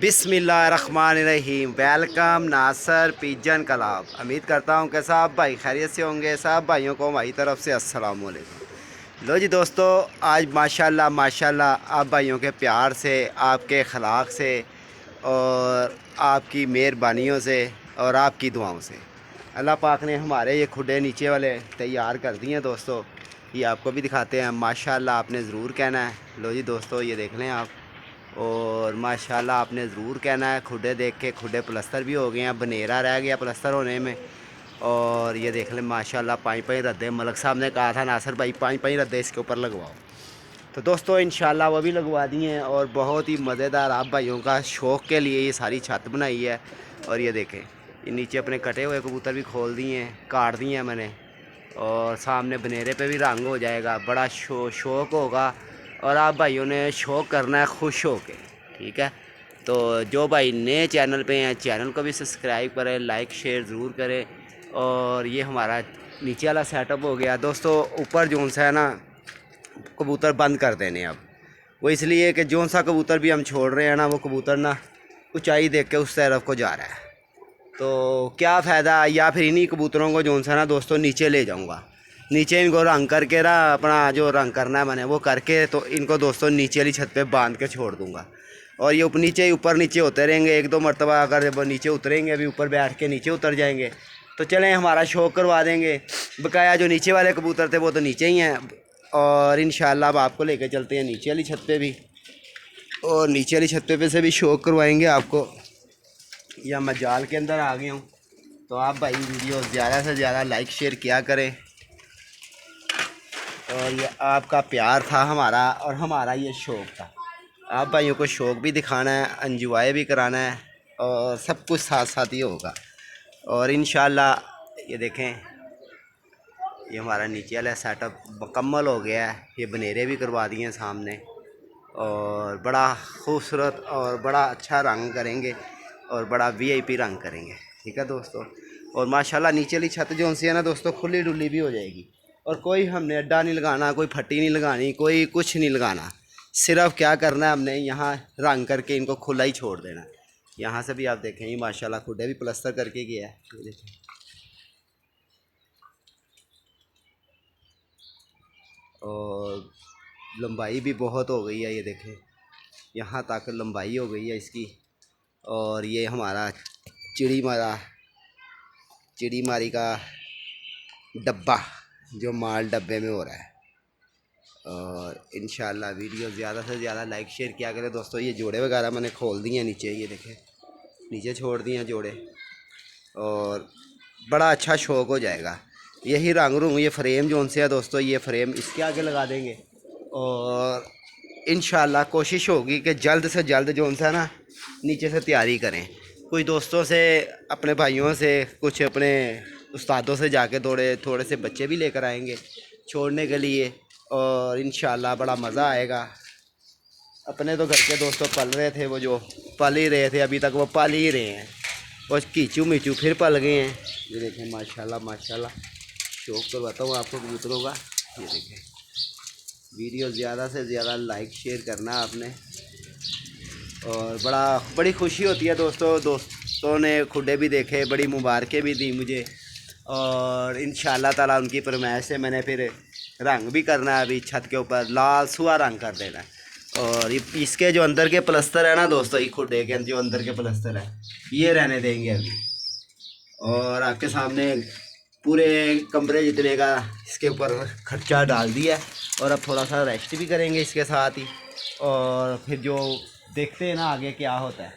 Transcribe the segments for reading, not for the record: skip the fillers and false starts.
बिस्मिल्लाहिर्रहमानिर्रहीम। वेलकम नासर pigeon club. उम्मीद करता हूँ कि सब भाई खैरियत से होंगे। सब भाइयों को हमारी तरफ से अस्सलाम वालेकुम। लो जी दोस्तों, आज माशाल्लाह माशाल्लाह आप भाइयों के प्यार से, आपके अखलाक से और आपकी मेहरबानियों से और आपकी दुआओं से अल्लाह पाक ने हमारे ये खुडे नीचे वाले तैयार कर दिए हैं दोस्तों। ये आपको भी दिखाते हैं। माशाल्लाह आपने ज़रूर कहना है। लो जी दोस्तों, ये देख लें आप। और माशाल्लाह आपने ज़रूर कहना है। खुडे देख के खुडे प्लस्तर भी हो गए हैं, बनेरा रह गया प्लस्तर होने में। और ये देख लें माशाल्लाह पाँच पाँच रद्दे मलक साहब ने कहा था नासर भाई पाँच पाँच रद्दे इसके ऊपर लगवाओ, तो दोस्तों इंशाल्लाह वो भी लगवा दिए हैं। और बहुत ही मज़ेदार आप भाइयों का शौक़ के लिए ये सारी छत बनाई है। और ये देखें, ये नीचे अपने कटे हुए कबूतर भी खोल दिए हैं, काट दिए हैं मैंने। और सामने बनेरे पे भी रंग हो जाएगा। बड़ा शौक़ होगा और आप भाइयों ने शौक़ करना है खुश हो के, ठीक है। तो जो भाई नए चैनल पे हैं, चैनल को भी सब्सक्राइब करें, लाइक शेयर ज़रूर करें। और ये हमारा नीचे वाला सेटअप हो गया दोस्तों। ऊपर जोन सा है ना, कबूतर बंद कर देने अब। वो इसलिए कि जोन सा कबूतर भी हम छोड़ रहे हैं ना, वो कबूतर ना ऊंचाई देख के उस तरफ को जा रहा है। तो क्या फ़ायदा, या फिर इन्हीं कबूतरों को जोन सा ना दोस्तों नीचे ले जाऊंगा। नीचे इनको रंग करके ना, अपना जो रंग करना है मैंने वो करके, तो इनको दोस्तों नीचे वाली छत पे बांध के छोड़ दूंगा। और ये नीचे ऊपर नीचे होते रहेंगे। एक दो मरतबा अगर वो नीचे उतरेंगे, अभी ऊपर बैठ के नीचे उतर जाएंगे, तो चलें हमारा शौक़ करवा देंगे। बकाया जो नीचे वाले कबूतर थे वो तो नीचे ही हैं। और इंशाल्लाह अब आपको लेकर चलते हैं नीचे वाली छत पे भी, और नीचे वाली छत पे से भी शौक़ करवाएंगे आपको। या मैं जाल के अंदर आ गया हूँ। तो आप भाई वीडियो ज़्यादा से ज़्यादा लाइक शेयर किया करें। और ये आपका प्यार था हमारा, और हमारा ये शौक़ था। आप भाइयों को शौक़ भी दिखाना है, एंजॉय भी कराना है, और सब कुछ साथ साथ ही होगा। और इंशाल्लाह ये देखें, ये हमारा नीचे वाला सेटअप मुकम्मल हो गया है। ये बनेरे भी करवा दिए हैं सामने, और बड़ा खूबसूरत और बड़ा अच्छा रंग करेंगे, और बड़ा वीआईपी रंग करेंगे, ठीक है दोस्तों। और माशाल्लाह नीचे वाली छत जो सी है ना दोस्तों, खुली डुली भी हो जाएगी। और कोई हमने अड्डा नहीं लगाना, कोई फट्टी नहीं लगानी, कोई कुछ नहीं लगाना। सिर्फ क्या करना है, हमने यहाँ रंग करके इनको खुला ही छोड़ देना। यहाँ से भी आप देखें, ये माशाल्लाह खुडे भी प्लस्तर करके गया है, देखें। और लंबाई भी बहुत हो गई है, ये देखें यहाँ तक लंबाई हो गई है इसकी। और ये हमारा चिड़ी मारी का डब्बा जो माल डब्बे में हो रहा है। और इंशाल्लाह वीडियो ज़्यादा से ज़्यादा लाइक शेयर किया करें दोस्तों। ये जोड़े वगैरह मैंने खोल दिए हैं नीचे, ये देखें नीचे छोड़ दिए हैं जोड़े। और बड़ा अच्छा शौक़ हो जाएगा। यही रंग रूंग ये फ्रेम जोन से है दोस्तों, ये फ्रेम इसके आगे लगा देंगे। और इंशाल्लाह कोशिश होगी कि जल्द से जल्द जोन सा ना नीचे से तैयारी करें। कुछ दोस्तों से, अपने भाइयों से, कुछ अपने उस्तादों से जाके थोड़े से बच्चे भी लेकर आएंगे छोड़ने के लिए। और इंशाल्लाह बड़ा मज़ा आएगा। अपने तो घर के दोस्तों पल रहे थे, वो जो पल ही रहे थे अभी तक, वो पल ही रहे हैं। और कीचू मीचू फिर पल गए हैं। ये देखें माशाल्लाह माशाल्लाह। शौक़ करवाता हूँ आपको कबूतरों का। ये देखें, वीडियो ज़्यादा से ज़्यादा लाइक शेयर करना आपने। और बड़ी खुशी होती है दोस्तों ने खुडे भी देखे, बड़ी मुबारकें भी दी मुझे। और इंशाल्लाह ताला उनकी फरमाइश से मैंने फिर रंग भी करना है। अभी छत के ऊपर लाल सुहा रंग कर देना है। और इसके जो अंदर के प्लस्तर है ना दोस्तों, ये खुडे के जो अंदर के प्लस्तर है ये रहने देंगे अभी। और आपके सामने पूरे कमरे जितने का इसके ऊपर खर्चा डाल दिया। और अब थोड़ा सा रेस्ट भी करेंगे इसके साथ ही। और फिर जो देखते हैं ना आगे क्या होता है।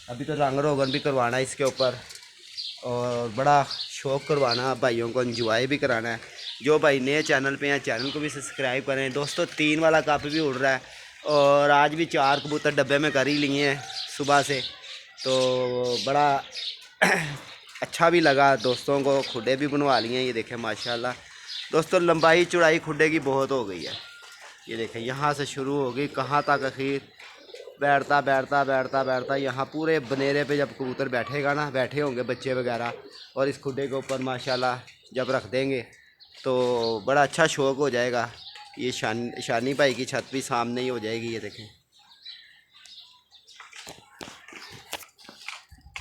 अभी तो रंग रोगन भी करवाना है इसके ऊपर, और बड़ा शौक़ करवाना, भाइयों को एंजॉय भी कराना है। जो भाई नए चैनल पे हैं, चैनल को भी सब्सक्राइब करें दोस्तों। 3 वाला कप भी उड़ रहा है। और आज भी 4 कबूतर डब्बे में कर ही लिए हैं सुबह से। तो बड़ा अच्छा भी लगा दोस्तों को। खुडे भी बनवा लिए हैं, ये देखें माशाल्लाह दोस्तों। लंबाई चौड़ाई खुडे की बहुत हो गई है। ये देखें यहाँ से शुरू हो गई कहाँ तक, आखिर बैठता बैठता बैठता बैठता यहाँ पूरे बनेरे पे जब कबूतर बैठेगा ना, बैठे होंगे बच्चे वगैरह, और इस खुडे के ऊपर माशाल्लाह जब रख देंगे तो बड़ा अच्छा शौक़ हो जाएगा। ये शानी भाई की छत भी सामने ही हो जाएगी, ये देखें।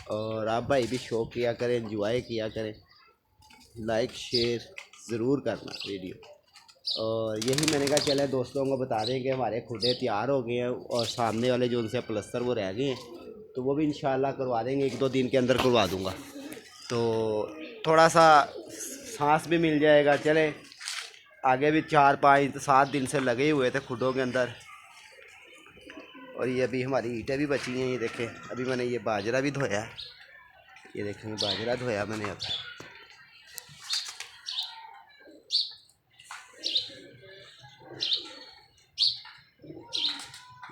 और आप भाई भी शौक किया करें, एंजॉय किया करें, लाइक शेयर ज़रूर करना वीडियो। और यही मैंने कहा चले दोस्तों को बता दें कि हमारे खुदे तैयार हो गए हैं और सामने वाले जो उनसे प्लस्तर वो रह गए हैं, तो वो भी इंशाल्लाह करवा देंगे, 1-2 दिन के अंदर करवा दूंगा। तो थोड़ा सा सांस भी मिल जाएगा। चले आगे भी 4-5-7 दिन से लगे हुए थे खुडों के अंदर। और ये अभी हमारी ईंटें भी बची हैं, ये देखें। अभी मैंने ये बाजरा भी धोया है, ये देखें बाजरा धोया मैंने अब।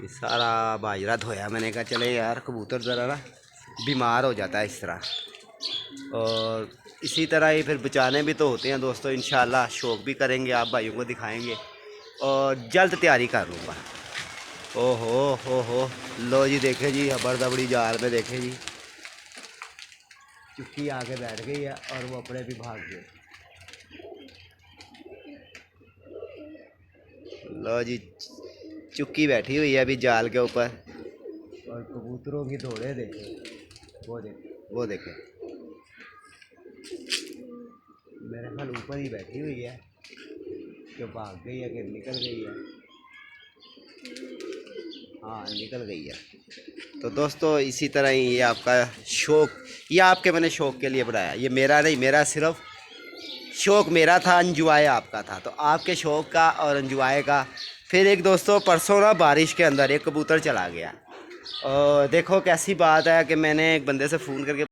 ये सारा बाजरा धोया मैंने कहा चले यार कबूतर ज़रा ना बीमार हो जाता है इस तरह, और इसी तरह ही फिर बचाने भी तो होते हैं दोस्तों। इंशाल्लाह शौक़ भी करेंगे, आप भाइयों को दिखाएंगे और जल्द तैयारी कर लूँगा। हो लो जी, देखे जी हबड़दबड़ी जाल में, देखे जी चुप्पी आके बैठ गई है और वो अपने भी भाग गए। लो जी चुक्की बैठी हुई है अभी जाल के ऊपर, और कबूतरों की दौड़े देखे, वो देखे मेरे ख्याल ऊपर ही बैठी हुई है कि भाग गई है कि निकल गई है। हाँ निकल गई है। तो दोस्तों इसी तरह ही ये आपका शौक़, ये आपके मैंने शौक़ के लिए बनाया, ये मेरा नहीं, मेरा सिर्फ शौक़ मेरा था, एंजॉय आपका था। तो आपके शौक़ का और एंजॉय का फिर एक दोस्तों परसों ना बारिश के अंदर एक कबूतर चला गया। और देखो कैसी बात है कि मैंने एक बंदे से फ़ोन करके